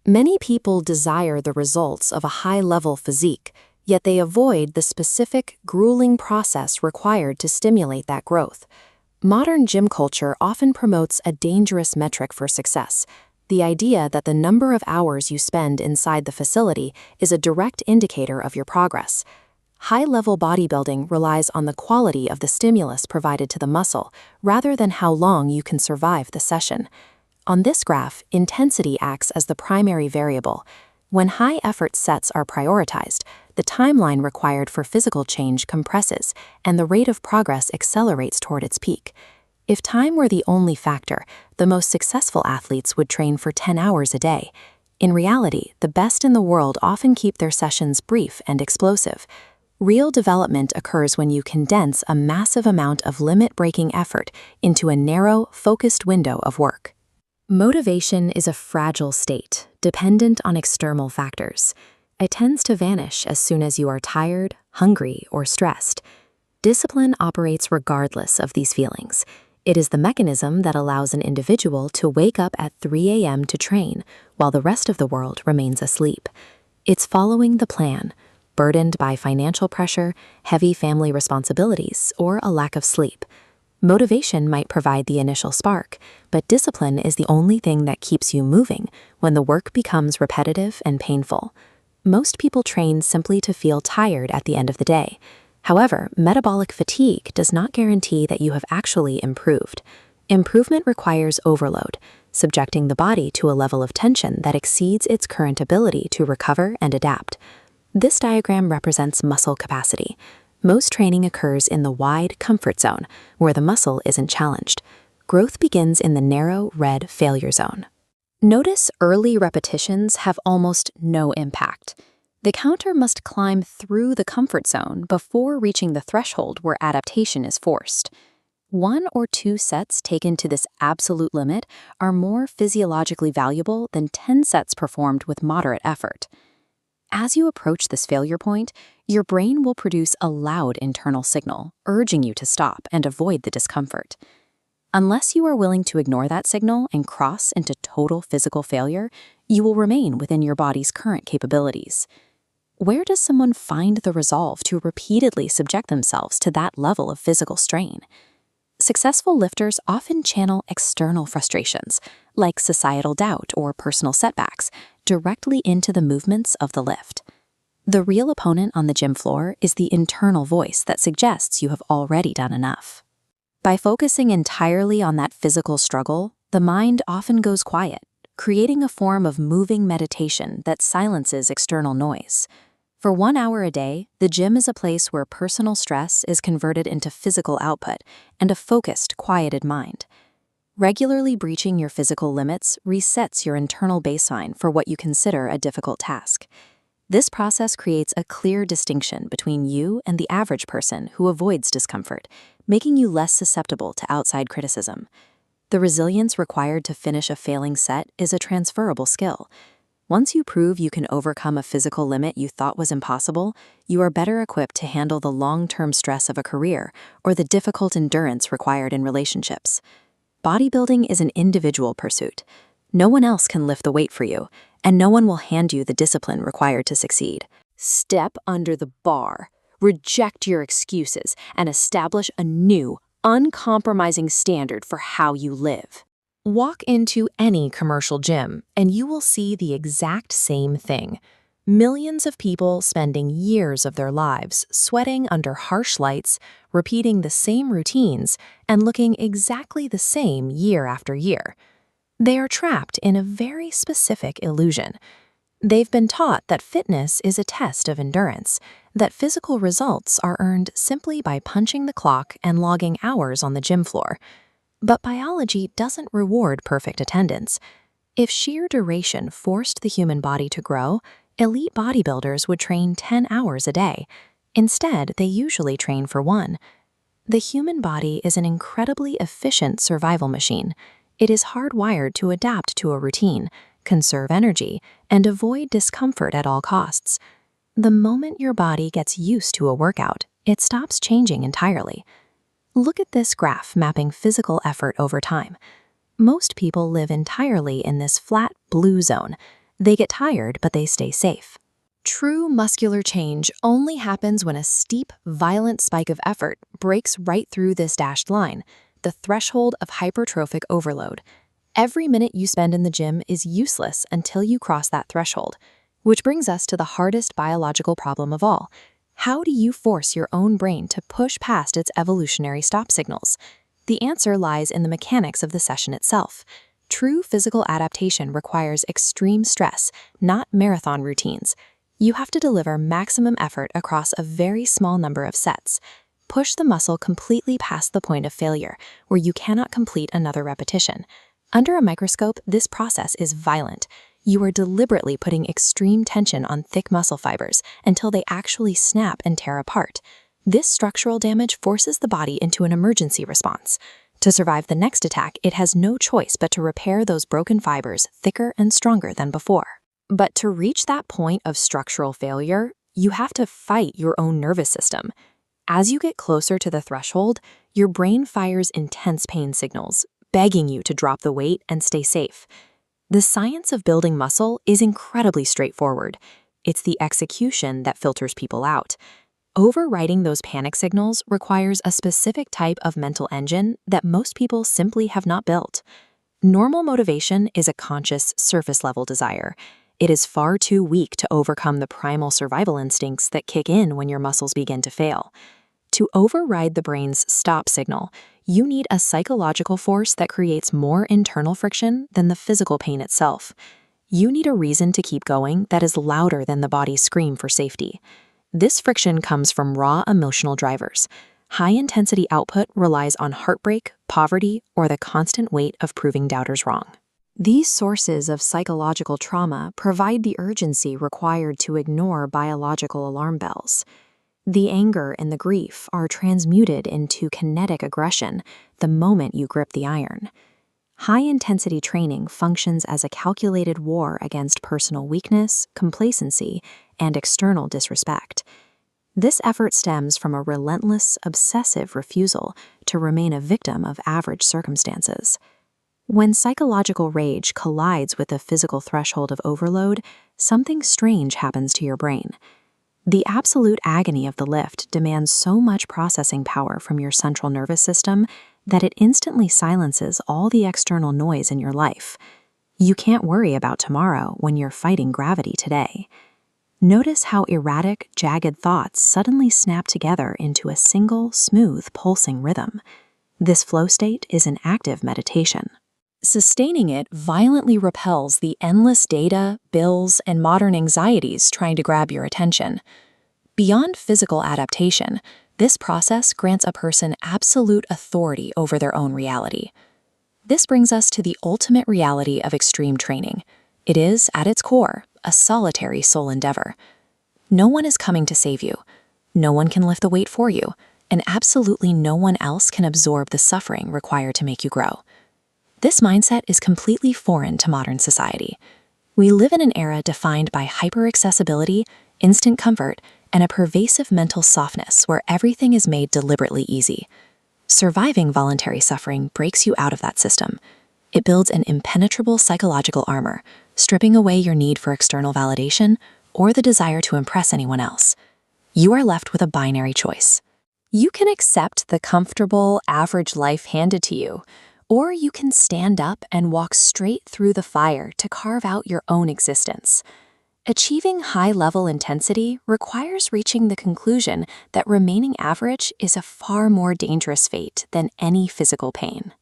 Many people desire the results of a high-level physique, yet they avoid the specific, grueling process required to stimulate that growth. Modern gym culture often promotes a dangerous metric for success: the idea that the number of hours you spend inside the facility is a direct indicator of your progress. High-level bodybuilding relies on the quality of the stimulus provided to the muscle, rather than how long you can survive the session. On this graph, intensity acts as the primary variable. When high-effort sets are prioritized, the timeline required for physical change compresses, and the rate of progress accelerates toward its peak. If time were the only factor, the most successful athletes would train for 10 hours a day. In reality, the best in the world often keep their sessions brief and explosive. Real development occurs when you condense a massive amount of limit-breaking effort into a narrow, focused window of work. Motivation is a fragile state, dependent on external factors. It tends to vanish as soon as you are tired, hungry, or stressed. Discipline operates regardless of these feelings. It is the mechanism that allows an individual to wake up at 3 a.m. to train, while the rest of the world remains asleep. It's following the plan, burdened by financial pressure, heavy family responsibilities, or a lack of sleep. Motivation might provide the initial spark, but discipline is the only thing that keeps you moving when the work becomes repetitive and painful. Most people train simply to feel tired at the end of the day. However, metabolic fatigue does not guarantee that you have actually improved. Improvement requires overload, subjecting the body to a level of tension that exceeds its current ability to recover and adapt. This diagram represents muscle capacity. Most training occurs in the wide comfort zone, where the muscle isn't challenged. Growth begins in the narrow red failure zone. Notice early repetitions have almost no impact. The counter must climb through the comfort zone before reaching the threshold where adaptation is forced. 1 or 2 sets taken to this absolute limit are more physiologically valuable than 10 sets performed with moderate effort. As you approach this failure point, your brain will produce a loud internal signal, urging you to stop and avoid the discomfort. Unless you are willing to ignore that signal and cross into total physical failure, you will remain within your body's current capabilities. Where does someone find the resolve to repeatedly subject themselves to that level of physical strain? Successful lifters often channel external frustrations, like societal doubt or personal setbacks, directly into the movements of the lift. The real opponent on the gym floor is the internal voice that suggests you have already done enough. By focusing entirely on that physical struggle, the mind often goes quiet, creating a form of moving meditation that silences external noise. For 1 hour a day, the gym is a place where personal stress is converted into physical output and a focused, quieted mind. Regularly breaching your physical limits resets your internal baseline for what you consider a difficult task. This process creates a clear distinction between you and the average person who avoids discomfort, making you less susceptible to outside criticism. The resilience required to finish a failing set is a transferable skill. Once you prove you can overcome a physical limit you thought was impossible, you are better equipped to handle the long-term stress of a career or the difficult endurance required in relationships. Bodybuilding is an individual pursuit. No one else can lift the weight for you, and no one will hand you the discipline required to succeed. Step under the bar, reject your excuses, and establish a new, uncompromising standard for how you live. Walk into any commercial gym, and you will see the exact same thing. Millions of people spending years of their lives sweating under harsh lights, repeating the same routines, and looking exactly the same year after year. They are trapped in a very specific illusion. They've been taught that fitness is a test of endurance, that physical results are earned simply by punching the clock and logging hours on the gym floor. But biology doesn't reward perfect attendance. If sheer duration forced the human body to grow, elite bodybuilders would train 10 hours a day. Instead, they usually train for 1. The human body is an incredibly efficient survival machine. It is hardwired to adapt to a routine, conserve energy, and avoid discomfort at all costs. The moment your body gets used to a workout, it stops changing entirely. Look at this graph mapping physical effort over time. Most people live entirely in this flat blue zone. They get tired, but they stay safe. True muscular change only happens when a steep, violent spike of effort breaks right through this dashed line, the threshold of hypertrophic overload. Every minute you spend in the gym is useless until you cross that threshold, which brings us to the hardest biological problem of all. How do you force your own brain to push past its evolutionary stop signals? The answer lies in the mechanics of the session itself. True physical adaptation requires extreme stress, not marathon routines. You have to deliver maximum effort across a very small number of sets. Push the muscle completely past the point of failure, where you cannot complete another repetition. Under a microscope, this process is violent. You are deliberately putting extreme tension on thick muscle fibers until they actually snap and tear apart. This structural damage forces the body into an emergency response. To survive the next attack, it has no choice but to repair those broken fibers thicker and stronger than before. But to reach that point of structural failure, you have to fight your own nervous system. As you get closer to the threshold, your brain fires intense pain signals, begging you to drop the weight and stay safe. The science of building muscle is incredibly straightforward. It's the execution that filters people out. Overriding those panic signals requires a specific type of mental engine that most people simply have not built. Normal motivation is a conscious, surface-level desire. It is far too weak to overcome the primal survival instincts that kick in when your muscles begin to fail. To override the brain's stop signal, you need a psychological force that creates more internal friction than the physical pain itself. You need a reason to keep going that is louder than the body's scream for safety. This friction comes from raw emotional drivers. High-intensity output relies on heartbreak, poverty, or the constant weight of proving doubters wrong. These sources of psychological trauma provide the urgency required to ignore biological alarm bells. The anger and the grief are transmuted into kinetic aggression the moment you grip the iron. High-intensity training functions as a calculated war against personal weakness, complacency, and external disrespect. This effort stems from a relentless, obsessive refusal to remain a victim of average circumstances. When psychological rage collides with the physical threshold of overload, something strange happens to your brain. The absolute agony of the lift demands so much processing power from your central nervous system that it instantly silences all the external noise in your life. You can't worry about tomorrow when you're fighting gravity today. Notice how erratic, jagged thoughts suddenly snap together into a single, smooth, pulsing rhythm. This flow state is an active meditation. Sustaining it violently repels the endless data, bills, and modern anxieties trying to grab your attention. Beyond physical adaptation, this process grants a person absolute authority over their own reality. This brings us to the ultimate reality of extreme training. It is, at its core, a solitary soul endeavor. No one is coming to save you. No one can lift the weight for you, and absolutely no one else can absorb the suffering required to make you grow. This mindset is completely foreign to modern society. We live in an era defined by hyper-accessibility, instant comfort, and a pervasive mental softness where everything is made deliberately easy. Surviving voluntary suffering breaks you out of that system. It builds an impenetrable psychological armor, stripping away your need for external validation or the desire to impress anyone else. You are left with a binary choice. You can accept the comfortable, average life handed to you, or you can stand up and walk straight through the fire to carve out your own existence. Achieving high-level intensity requires reaching the conclusion that remaining average is a far more dangerous fate than any physical pain.